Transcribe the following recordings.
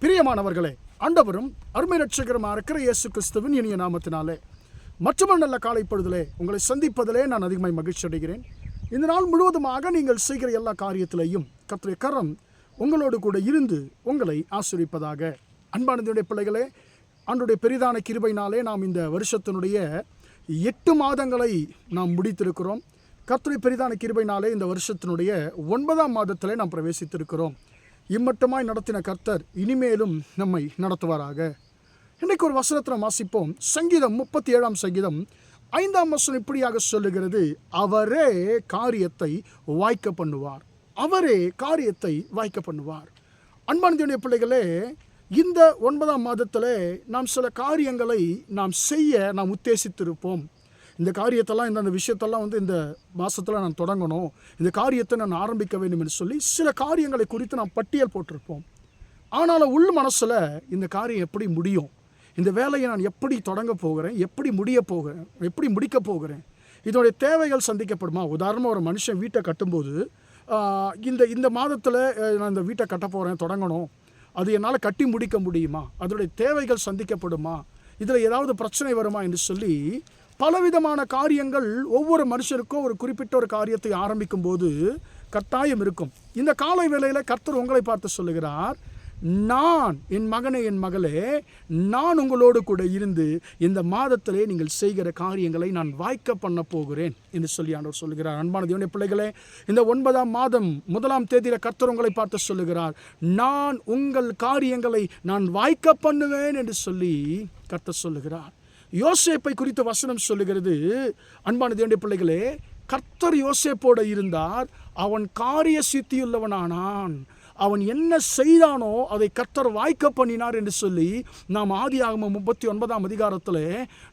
பிரியமானவர்களே, ஆண்டவரும் அருமை ரட்சகருமாக இருக்கிற இயேசு கிறிஸ்துவின் இனிய நாமத்தினாலே மற்றொரு நல்ல காலை பொழுதிலே உங்களை சந்திப்பதிலே நான் அதிகமாக மகிழ்ச்சி அடைகிறேன். இந்த நாள் முழுவதுமாக நீங்கள் செய்கிற எல்லா காரியத்திலையும் கர்த்தருடைய கரம் உங்களோடு கூட இருந்து உங்களை ஆசீர்வதிப்பதாக. அன்பான தேவனுடைய பிள்ளைகளே, ஆண்டவருடைய பெரிதான கிருபையினாலே நாம் இந்த வருஷத்தினுடைய 8 மாதங்களை நாம் முடித்திருக்கிறோம். கர்த்தருடைய பெரிதான கிருபையினாலே இந்த வருஷத்தினுடைய 9ஆம் மாதத்திலே நாம் பிரவேசித்திருக்கிறோம். இம்மட்டுமாய் நடத்தின கர்த்தர் இனிமேலும் நம்மை நடத்துவாராக. இன்றைக்கு ஒரு வசனத்தை வாசிப்போம். சங்கீதம் 37ஆம் சங்கீதம் 5ஆம் வசனம் இப்படியாக சொல்லுகிறது, அவரே காரியத்தை வாய்க்க பண்ணுவார். அவரே காரியத்தை வாய்க்க பண்ணுவார். அன்பான தேவனுடைய பிள்ளைகளே, இந்த 9ஆம் மாதத்தில் நாம் சில காரியங்களை நாம் செய்ய நாம் உத்தேசித்திருப்போம். இந்த காரியத்தெல்லாம் இந்த விஷயத்தெல்லாம் இந்த மாதத்தில் நான் தொடங்கணும், இந்த காரியத்தை நான் ஆரம்பிக்க வேண்டும் என்று சொல்லி சில காரியங்களை குறித்து நாம் பட்டியல் போட்டிருப்போம். ஆனாலும் உள் மனசில் இந்த காரியம் எப்படி முடியும், இந்த வேலையை நான் எப்படி தொடங்க போகிறேன், எப்படி முடிக்க போகிறேன், இதனுடைய தேவைகள் சந்திக்கப்படுமா? உதாரணமாக ஒரு மனுஷன் வீட்டை கட்டும்போது இந்த மாதத்தில் நான் இந்த வீட்டை கட்ட போகிறேன், தொடங்கணும், அது என்னால் கட்டி முடிக்க முடியுமா, அதனுடைய தேவைகள் சந்திக்கப்படுமா, இதில் ஏதாவது பிரச்சனை வருமா என்று சொல்லி பலவிதமான காரியங்கள் ஒவ்வொரு மனுஷருக்கும் ஒரு குறிப்பிட்ட ஒரு காரியத்தை ஆரம்பிக்கும் போது கட்டாயம் இருக்கும். இந்த காலை வேளையில் கர்த்தர் உங்களை பார்த்து சொல்லுகிறார், நான் என் மகனே என் மகளே, நான் உங்களோடு கூட இருந்து இந்த மாதத்திலே நீங்கள் செய்கிற காரியங்களை நான் வாய்க்க பண்ண போகிறேன் என்று சொல்லி ஆண்டவர் சொல்லுகிறார். அன்பான தேவனுடைய பிள்ளைகளே, இந்த 9ஆம் மாதம் 1ஆம் தேதியில் கர்த்தர் உங்களை பார்த்து சொல்லுகிறார், நான் உங்கள் காரியங்களை நான் வாய்க்க பண்ணுவேன் என்று சொல்லி கர்த்தர் சொல்லுகிறார். யோசேப்பை குறித்த வசனம் சொல்லுகிறது, அன்பான தேவனுடைய பிள்ளைகளே, கர்த்தர் யோசேப்போடு இருந்தார், அவன் காரிய சித்தியுள்ளவனானான், அவன் என்ன செய்தானோ அதை கர்த்தர் வாய்க்க பண்ணினார் என்று சொல்லி நாம் ஆதியாகமம் 39ஆம் அதிகாரத்தில்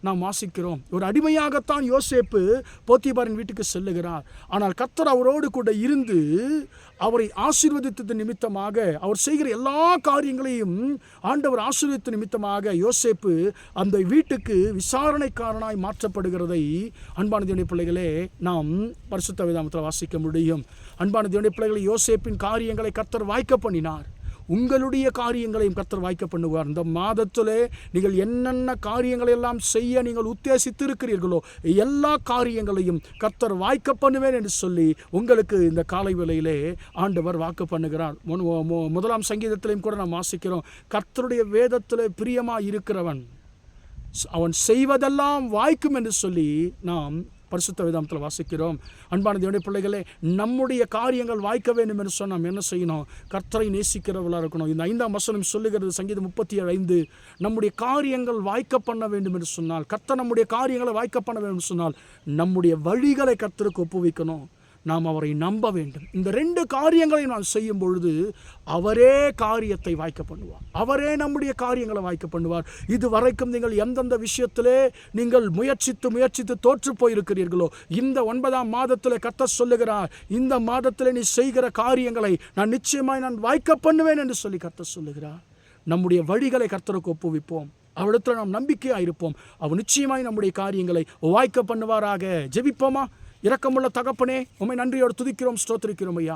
நாம் வாசிக்கிறோம். ஒரு அடிமையாகத்தான் யோசேப்பு போத்திபாரின் வீட்டுக்கு செல்லுகிறார். ஆனால் கர்த்தர் அவரோடு கூட இருந்து அவரை ஆசீர்வதித்தது நிமித்தமாக, அவர் செய்கிற எல்லா காரியங்களையும் ஆண்டவர் ஆசீர்வதித்த நிமித்தமாக யோசேப்பு அந்த வீட்டுக்கு விசாரணைக்காரனாய் மாற்றப்படுகிறதை அன்பான தேவனுடைய பிள்ளைகளே நாம் பரிசுத்த வேதாகமத்தில் வாசிக்க முடியும். அன்பான தேவனுடைய பிள்ளைகளை, யோசேப்பின் காரியங்களை கர்த்தர் வாய்க்க பண்ணினார். உங்களுடைய காரியங்களையும் கர்த்தர் வாய்க்க பண்ணுவார். இந்த மாதத்திலே நீங்கள் என்னென்ன காரியங்களை எல்லாம் செய்ய நீங்கள் உத்தேசித்திருக்கிறீர்களோ எல்லா காரியங்களையும் கர்த்தர் வாய்க்க பண்ணுவேன் என்று சொல்லி உங்களுக்கு இந்த காலை வேளையிலே ஆண்டவர் வாக்கு பண்ணுகிறார். 1ஆம் சங்கீதத்திலையும் கூட நாம் வாசிக்கிறோம், கர்த்தருடைய வேதத்திலே பிரியமாக இருக்கிறவன் அவன் செய்வதெல்லாம் வாய்க்கும் என்று சொல்லி நாம் பரிசுத்த வேதாகமத்தில் வாசிக்கிறோம். அன்பான தேவனுடைய பிள்ளைகளே, நம்முடைய காரியங்கள் வாய்க்க வேண்டும் என்று சொன்னால் நாம் என்ன செய்யணும்? கர்த்தரை நேசிக்கிறவர்களாக இருக்கணும். இந்த 5ஆம் வசனம் சொல்லுகிறது, சங்கீதம் 37:5, நம்முடைய காரியங்கள் வாய்க்க பண்ண வேண்டும் என்று சொன்னால், கர்த்தர் நம்முடைய காரியங்களை வாய்க்க பண்ண வேண்டும் என்று சொன்னால் நம்முடைய வழிகளை கர்த்தருக்கு ஒப்புவிக்கணும், நாம் அவரை நம்ப வேண்டும். இந்த 2 காரியங்களையும் நான் செய்யும் பொழுது அவரே காரியத்தை வாய்க்க பண்ணுவார், அவரே நம்முடைய காரியங்களை வாய்க்க பண்ணுவார். இது வரைக்கும் நீங்கள் எந்தெந்த விஷயத்திலே நீங்கள் முயற்சித்து தோற்று போயிருக்கிறீர்களோ, இந்த 9ஆம் மாதத்தில் கர்த்தர் சொல்லுகிறார், இந்த மாதத்தில் நீ செய்கிற காரியங்களை நான் நிச்சயமாய் நான் வாய்க்க பண்ணுவேன் என்று சொல்லி கர்த்தர் சொல்லுகிறார். நம்முடைய வழிகளை கர்த்தருக்கு ஒப்புவிப்போம், அவரிடத்தில் நாம் நம்பிக்கையாக இருப்போம், அவர் நிச்சயமாய் நம்முடைய காரியங்களை வாய்க்க பண்ணுவாராக. ஜெபிப்போமா? இரக்கமுள்ள தகப்பனே, உம்மை நன்றியோடு துதிக்கிறோம், ஸ்தோத்திரிக்கிறோம் ஐயா.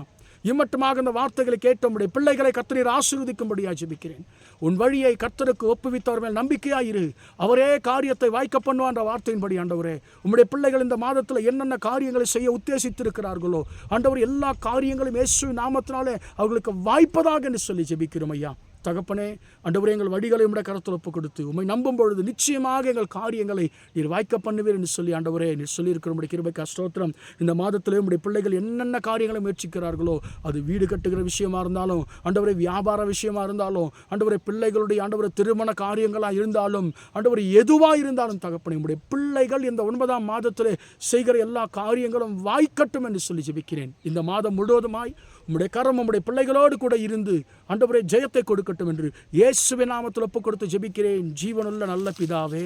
இம்மட்டுமாக இந்த வார்த்தைகளை கேட்ட உம்முடைய பிள்ளைகளை கர்த்தர் ஆசீர்வதிக்கும்படியாக ஜெபிக்கிறேன். உன் வழியை கர்த்தருக்கு ஒப்புவித்தவர் மேல் நம்பிக்கையாயிரு, அவரே காரியத்தை வாய்க்க பண்ணுவார் என்ற வார்த்தையின்படி ஆண்டவரே, உம்முடைய பிள்ளைகள் இந்த மாதத்தில் என்னென்ன காரியங்களை செய்ய உத்தேசித்திருக்கிறார்களோ ஆண்டவர், எல்லா காரியங்களும் இயேசுவின் நாமத்தினாலே அவர்களுக்கு வாய்ப்பதாக என்று சொல்லி ஜெபிக்கிறோம் ஐயா. தகப்பனே, ஆண்டவரே, எங்கள் வழிகளை உம்முடைய கரத்தில் ஒப்பு கொடுத்து உம்மை நம்பும் பொழுது நிச்சயமாக எங்கள் காரியங்களை நீர் வாய்க்க பண்ணுவீர் என்று சொல்லி ஆண்டவரே நீர் சொல்லியிருக்கிற உம்முடைய கிருபைக்கு ஸ்தோத்திரம். இந்த மாதத்திலே உம்முடைய பிள்ளைகள் என்னென்ன காரியங்களை முயற்சிக்கிறார்களோ, அது வீடு கட்டுகிற விஷயமா இருந்தாலும், ஆண்டவரே வியாபார விஷயமா இருந்தாலும், ஆண்டவரே பிள்ளைகளுடைய ஆண்டவரே திருமண காரியங்களாக இருந்தாலும், ஆண்டவரே எதுவாக இருந்தாலும் தகப்பனே, உம்முடைய பிள்ளைகள் இந்த 9ஆம் மாதத்திலே செய்கிற எல்லா காரியங்களும் வாய்க்கட்டும் என்று சொல்லி ஜெபிக்கிறேன். இந்த மாதம் முழுவதுமாய் உம்முடைய கரம் உம்முடைய பிள்ளைகளோடு கூட இருந்து ஆண்டவரே ஜெயத்தை கொடுக்கட்டும் என்று இயேசுவின் நாமத்தில் ஒப்புக் கொடுத்து ஜெபிக்கிறேன், ஜீவனுள்ள நல்ல பிதாவே.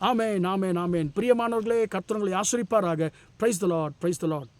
ஆமென், ஆமென், ஆமென். பிரியமானவர்களே, கர்த்தர் உங்களை ஆசீர்வதிப்பாராக. Praise the Lord, praise the Lord.